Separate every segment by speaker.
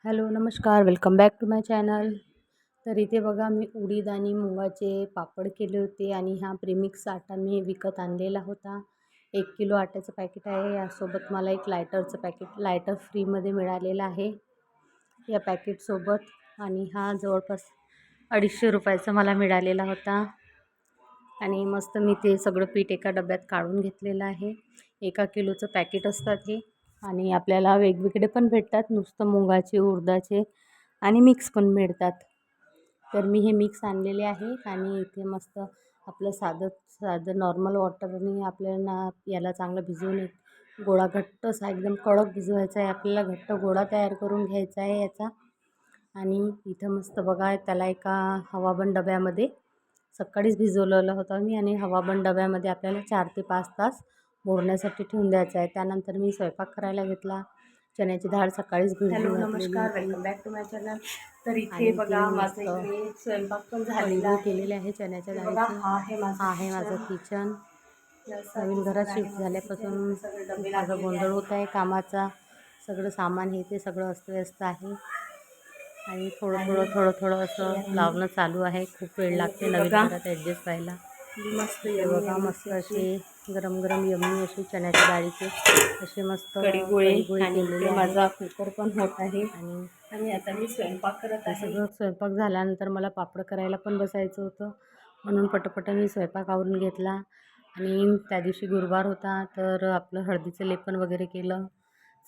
Speaker 1: Hello नमस्कार, welcome back to my channel. तर इथे बघा मी उडीद आणि मुगाचे पापड केले होते आणि हा प्रीमिक्स आटा मी विकत आणलेला होता. 1 किलो आट्याचं पॅकेट आहे. यासोबत मला एक लायटरचं पॅकेट लायटर फ्रीमध्ये मिळालेलं आहे या पॅकेटसोबत. आणि हा जवळपास 250 रुपयाचा मला मिळालेला होता. आणि मस्त मी ते सगळं पीठ एका डब्यात काढून घेतलेलं आहे. 1 किलोचं पॅकेट असतात हे. आणि आपल्याला वेगवेगळे पण भेटतात, नुसतं मुगाचे, उडदाचे आणि मिक्स पण मिळतात. तर मी हे मिक्स आणलेले आहे. आणि इथे मस्त आपलं साधं साधं नॉर्मल वॉटरने आपल्याला याला चांगलं भिजवून गोळा घट्ट असा एकदम कडक भिजवायचा आहे. आपल्याला घट्ट गोळा तयार करून घ्यायचा आहे याचा. आणि इथं मस्त बघा त्याला एका हवाबंद डब्यामध्ये सकाळीच भिजवलेलं होतं मी. आणि हवाबंद डब्यामध्ये आपल्याला 4 ते 5 तास मुरण्यासाठी ठेवून द्यायचं आहे. त्यानंतर मी स्वयंपाक करायला घेतला. चण्याची डाळ सकाळीच भिजवून घातलेली होती.
Speaker 2: नमस्कार, welcome back to my channel. तर इथे
Speaker 1: आणि
Speaker 2: बघा माझं इथे स्वयंपाक पण झालेला आहे.
Speaker 1: केलेले आहे चण्याच्या
Speaker 2: बघा
Speaker 1: डाळीचे.
Speaker 2: हा आहे
Speaker 1: माझं किचन. नवीन
Speaker 2: यासाठी
Speaker 1: घरात
Speaker 2: सगळं आहे.
Speaker 1: शिफ्ट
Speaker 2: मस्त इथे
Speaker 1: झाल्यापासून
Speaker 2: सगळे डबे
Speaker 1: खूप माझा
Speaker 2: लागलेले
Speaker 1: गोंधळ
Speaker 2: आहे.
Speaker 1: होत आहे कामाचा. सगळं सामान हे ते सगळं अस्तव्यस्त आहे. आणि थोडं असं लावणं चालू आहे. खूप वेळ लागते नवीन घरात ॲडजस्ट व्हायला.
Speaker 2: मस्त
Speaker 1: हे
Speaker 2: यम्मी
Speaker 1: बघा मस्त
Speaker 2: यम्मी
Speaker 1: असे गरम गरम यम्मी असे चण्याच्या डाळीचे असे मस्त
Speaker 2: कढीगोळे आणि
Speaker 1: केलेले
Speaker 2: इथे
Speaker 1: आहे.
Speaker 2: माझा कुकर पण होत आहे.
Speaker 1: आणि
Speaker 2: आणि आता मी स्वयंपाक करत
Speaker 1: हे
Speaker 2: आहे.
Speaker 1: सगळं स्वयंपाक झाल्यानंतर मला पापड करायला पण बसायचं होतं, म्हणून पटापट मी स्वयंपाक आवरून घेतला. आणि त्या दिवशी गुरुवार होता, तर आपलं हळदीचं लेपन वगैरे केलं,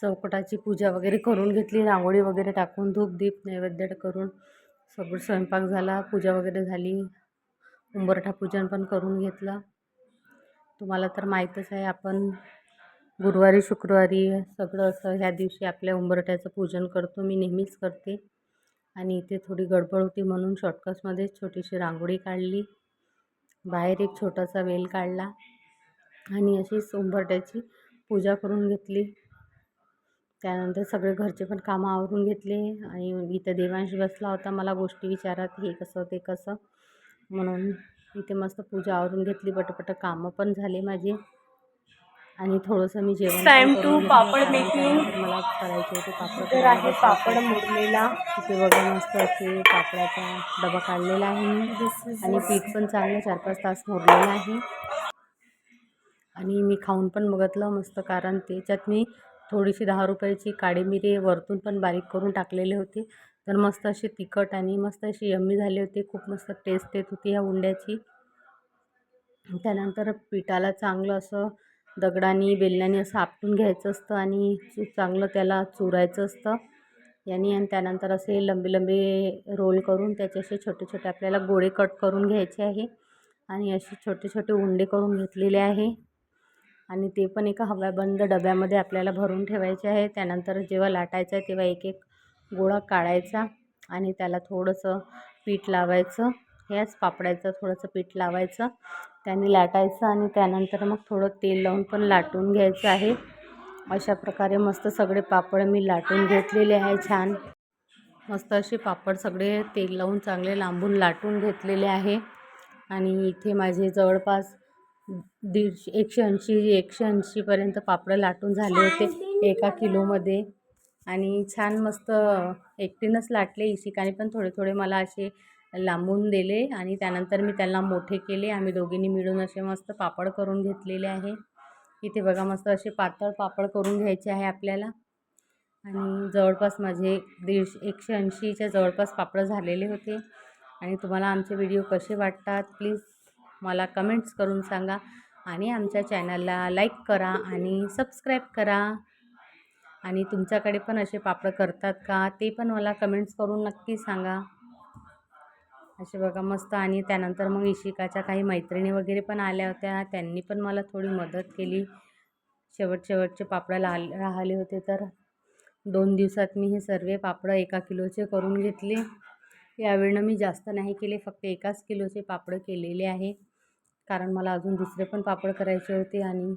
Speaker 1: चौकटाची पूजा वगैरे करून घेतली, रांगोळी वगैरे टाकून धूप दीप नैवेद्य करून सगळं स्वयंपाक झाला, पूजा वगैरे झाली, उंबरठा पूजन पण करून घेतलं. तुम्हाला तर माहीतच आहे, आपण गुरुवारी शुक्रवारी सगळं असं ह्या दिवशी आपल्या उंबरठ्याचं पूजन करतो. मी नेहमीच करते. आणि इथे थोडी गडबड होती म्हणून शॉर्टकट्समध्ये छोटीशी रांगोळी काढली, बाहेर एक छोटासा वेल काढला आणि अशीच उंबरठ्याची पूजा करून घेतली. त्यानंतर सगळे घरचे पण कामं आवरून घेतले. आणि इथं देवांश बसला होता मला गोष्टी विचारत, हे कसं ते कसं, म्हणून इथे मस्त पूजा आवरून घेतली. पटपट कामं पण झाले माझे. आणि थोडंसं मी जेवण पण
Speaker 2: टाइम टू
Speaker 1: करून घेतलं,
Speaker 2: पापड
Speaker 1: कारण
Speaker 2: मेकिंग.
Speaker 1: त्यानंतर मला करायचे होते पापड
Speaker 2: तर
Speaker 1: करायला
Speaker 2: आहे पापड
Speaker 1: बसायचं.
Speaker 2: मुरलेला.
Speaker 1: इथे बघा मस्त असे पापडाचा डबा काढलेला आहे मी. आणि पीठ पण चांगलं 4-5 तास मुरलेलं आहे. आणि मी खाऊन पण बघितलं मस्त, कारण त्याच्यात मी थोडीशी 10 रुपयाची काळी मिरी वरतून पण बारीक करून टाकलेले होते. तर मस्त अशी तिखट आणि मस्त अशी यम्मी झाले होते. खूप मस्त टेस्ट येत होती ह्या उंड्याची. त्यानंतर पिठाला चांगलं असं दगडाने बेलण्याने असं आपटून घ्यायचं असतं आणि चांगलं त्याला चुरायचं असतं याने. आणि त्यानंतर असे लंबे लंबे रोल करून त्याचे असे छोटे छोटे आपल्याला गोळे कट करून घ्यायचे आहे. आणि असे छोटे छोटे उंडे करून घेतलेले आहे. आणि ते पण एका हवाबंद डब्यामध्ये आपल्याला भरून ठेवायचे आहे. त्यानंतर जेव्हा लाटायचं आहे तेव्हा एक एक गोळा काढायचा आणि त्याला थोडंसं पीठ लावायचं. ह्याच पापडाचं थोडंसं पीठ लावायचं, त्याने लाटायचं आणि त्यानंतर मग थोडं तेल लावून पण लाटून घ्यायचं आहे. अशा प्रकारे मस्त सगळे पापड मी लाटून घेतलेले आहे. छान मस्त असे पापड सगळे तेल लावून चांगले लांबून लाटून घेतलेले आहे. आणि इथे माझे जवळपास 180पर्यंत पापड लाटून झाले होते 1 किलोमध्ये. आणि छान मस्त एकटीनंच लाटले. इशिकाने पण थोडे थोडे मला असे लांबून दिले आणि त्यानंतर मी त्यांना मोठे केले. आम्ही दोघींनी मिळून असे मस्त पापड करून घेतलेले आहे. इथे बघा मस्त असे पातळ पापड करून घ्यायचे आहे आपल्याला. आणि जवळपास माझे 180च्या जवळपास पापड झालेले होते. आणि तुम्हाला आमचे व्हिडिओ कसे वाटतात प्लीज मला कमेंट्स करून सांगा. आणि आमच्या चॅनलला लाईक करा आणि सबस्क्राईब करा. आणि तुमच्याकडे पण असे पापड करतात का ते पण मला कमेंट्स करून नक्की सांगा. असे बघा मस्त. आणि त्यानंतर मग इशिकाच्या काही मैत्रिणी वगैरे पण आल्या होत्या, त्यांनी पण मला थोडी मदत केली. शेवटचे पापड राहिले होते, तर 2 दिवसात मी हे सर्व पापड 1 किलोचे करून घेतले. यावेळेनं मी जास्त नाही केले, फक्त 1 किलोचे पापड केलेले आहे, कारण मला अजून दुसरे पण पापड करायचे होते आणि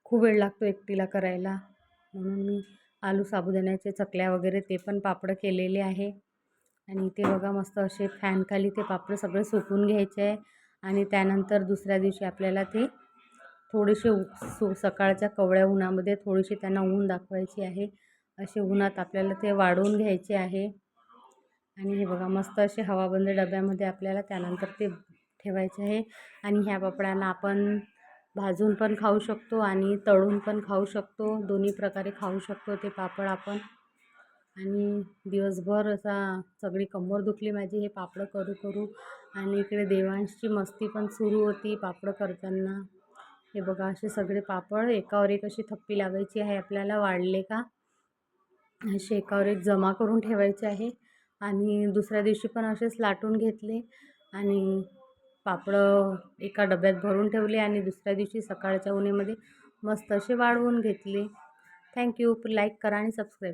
Speaker 1: खूप वेळ लागतो एकटीला करायला. म्हणून मी आलू साबुदाण्याचे चकल्या वगैरे ते पण पापड केलेले आहे. आणि ते बघा मस्त असे फॅनखाली ते पापड सगळे सुकून घ्यायचे आहे. आणि त्यानंतर दुसऱ्या दिवशी आपल्याला ते थोडेसे सकाळच्या कवळ्या उन्हामध्ये थोडीशी त्यांना ऊन दाखवायची आहे. असे उन्हात आपल्याला ते वाळवून घ्यायचे आहे. आणि हे बघा मस्त असे हवाबंद डब्यामध्ये आपल्याला त्यानंतर ते ठेवायचे आहे. आणि ह्या पापडांना आपण भाजून पण खाऊ शकतो आणि तळून पण खाऊ शकतो. दोन्ही प्रकारे खाऊ शकतो ते पापड आपण. आणि दिवसभर असा सगळी कंबर दुखली माझी हे पापड करू करू. आणि इकडे देवांशची मस्ती पण सुरू होती पापड करताना. हे बघा असे सगळे पापड एकावर एक अशी थप्पी लावायची आहे आपल्याला. वाढले का असे एकावर एक जमा करून ठेवायचे आहे. आणि दुसऱ्या दिवशी पण असेच लाटून घेतले आणि पापडं एका डब्यात भरून ठेवले आणि दुसऱ्या दिवशी सकाळच्या उन्हामध्ये मस्त असे वाळवून घेतले. थँक्यू. लाईक करा आणि सबस्क्राईब.